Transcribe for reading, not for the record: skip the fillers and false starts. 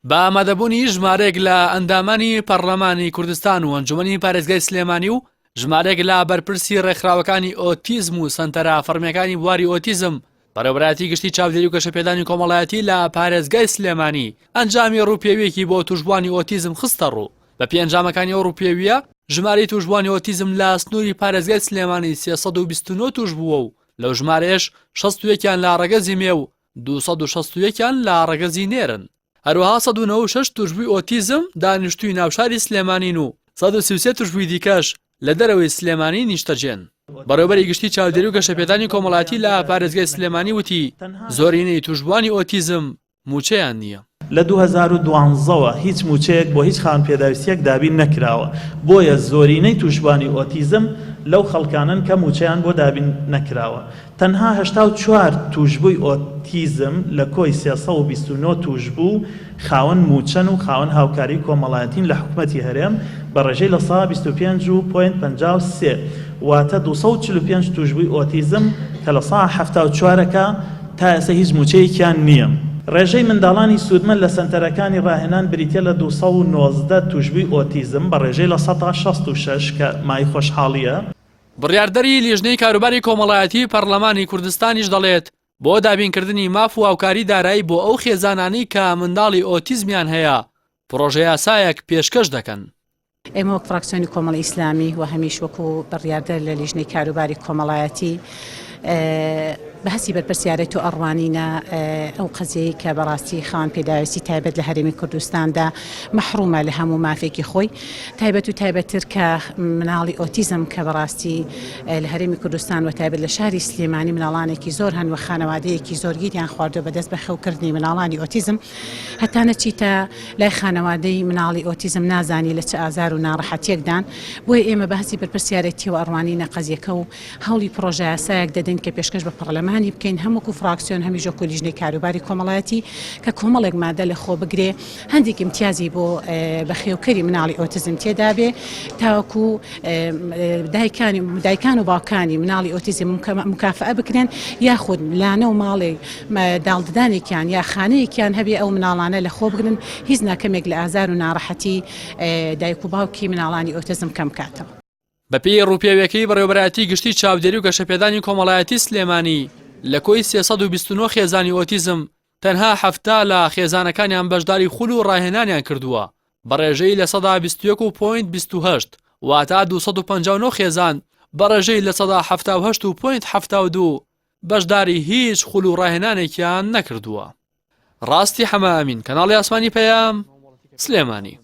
بە ئامادەبوونی ژمارەیەک لە ئەندامانی پەرلەمانی کوردستان و ئەنجومەنی پارێزگای سلێمانی و ژمارەیەک لە بەرپرسی ڕێکخراوەکانی ئۆتیزم و سەنتەرە فەرمیەکانی بواری ئۆتیزم بەڕێوەبەرایەتی گشتی چاودێری و گەشەپێدانی کۆمەڵایەتی لە پارێزگای سلێمانی ئەنجامی ڕووپێویەکی بۆ توشبوانی ئۆتیزم خستە ڕوو. بە پێنجامەکانی ئەو ڕووپێویە ژمارەی توشبوانی ئۆتیزم لە سنووری پارێزگای سلێمانی 329 توش بووە و لەو ژمارەیەش 61یان لە ڕەگەزی مێ و 261یان لە ڕەگەزی نێرن. هەروەها 196 توشبووی ئۆتیزم دانیشتووی ناوشاری سلێمانین و 133 توشبووی دیکەش لە دەرەوەی سلێمانی نیشتەجێن. بەڕێوەبەری گشتی چاودێری و گەشەپێدانی کۆمەڵایەتی لە پارێزگای سلێمانی وتی زۆرینەی توشبوانی ئۆتیزم موچەیان نییە. لە 2012ەوە هیچ موچەیەک بۆ هیچ خاوەن پێداویستیەک دابین نەکراوە، بۆیە زۆرینەی توشبوانی ئۆتیزم لەو خەڵکانن کە موچەیان بۆ دابین نەکراوە. تەنها 84 توشبووی ئۆتیزم لە کۆی 329 توشبوو خاوەن موچەن و خاوەن هاوکاری کۆمەڵایەتین لە حکومەتی هەرێم بە ڕێژەی لە 25.53 واتە 245 توشبووی ئۆتیزم کە لە 174ەکە تا ئێستا هیچ موچەیەکیان نییە. ڕێژەی منداڵانی سوودمە لە سنتەرەکانی ڕاهێنان بریتە لە 219 توشبووی ئۆتیزم بە ڕێژەی لە 166 کە مای خۆشحاڵیە. بڕیاردەری لیژنەی کاروباری کۆمەڵایەتی پەرلەمانی کوردستانیش دەڵێت بۆ دابینکردنی ماف و هاوکاری دارایی بۆ ئەو خێزانانەی کە منداڵی ئۆتیزمیان هەیە پرۆژە یاسایەک پێشکەش دەکەن. ئێمە وەک فراکسیۆنی کۆمەڵی ئیسلامی و هەمیش وەکو بڕیاردەر لە لیژنەی کاروباری کۆمەڵایەتی بەهەسی بەرپرسیارەت و ئەڕوانینە ئەو قەزەیە کە بەڕاستی خاوەن پێداویستی تایبەت لە هەرێمی کوردستاندا مەحرومە لە هەموو مافێکی خۆی تایبەت و تایبەتتر کە مناڵی ئۆتیزم کە بەڕاستی لە هەرێمی کوردستان و تایبەت لە شاری سلێمانی مناڵانێکی زۆر هەن و خانەوادەیەکی زۆر گیریان خواردووە بەدەست بە خەوکردنی مناڵانی ئۆتیزم هەتا نەچیتە لای خانەوادەی مناڵی ئۆتیزم نازانی لە چه ئازار و ناڕەحەتیەکدان. بۆیە ئێمە بەهەسی بەرپرسیارەتی و ئەڕوانینە قەزیەکە و هەوڵی پرۆژە یاسایەک دەدەین کە پێشکەش بە پەرلەمانی بکەین هەمووکو فراکسیۆن هەمیش وەکو لیژنەی کاروباری کۆمەڵایەتی کە کۆمەڵێک مادە لە خۆ بگرێ هەندێک امتیازی بۆ بەخێوکەری مناڵی ئۆتیزم تێدا بێ تاوەکو دایکان و باوکانی مناڵی ئۆتیزم مکافئە بکرێن یاخود لانە و ماڵی داڵددانێکیان یا خانەیەکیان هەبێ ئەو مناڵانە لە خۆ بگرن هیچ ناکەمێک لە ئازار و ناڕەحەتی دایک و باوکی مناڵانی ئۆتیزم کەم کاتەوە. بەپێی ڕووپێویەکەی بەڕێوەبەرایەتی گشتی چاودێری و گەشەپێدانی کۆمەڵایەتی سلێمانی لە کۆی 329 خێزانی ئۆتیزم تەنها 7 لە خێزانەکانیان بەشداری خول و ڕاهێنانیان کردووە بەڕێژەی لە 121.28 واتە 259 خێزان بەڕێژەی لە 178.72 بەشداری هیچ خول و ڕاهێنانێکیان نەکردووە. ڕاستی حەمامین کەناڵی ئاسمانی پەیام سلێمانی.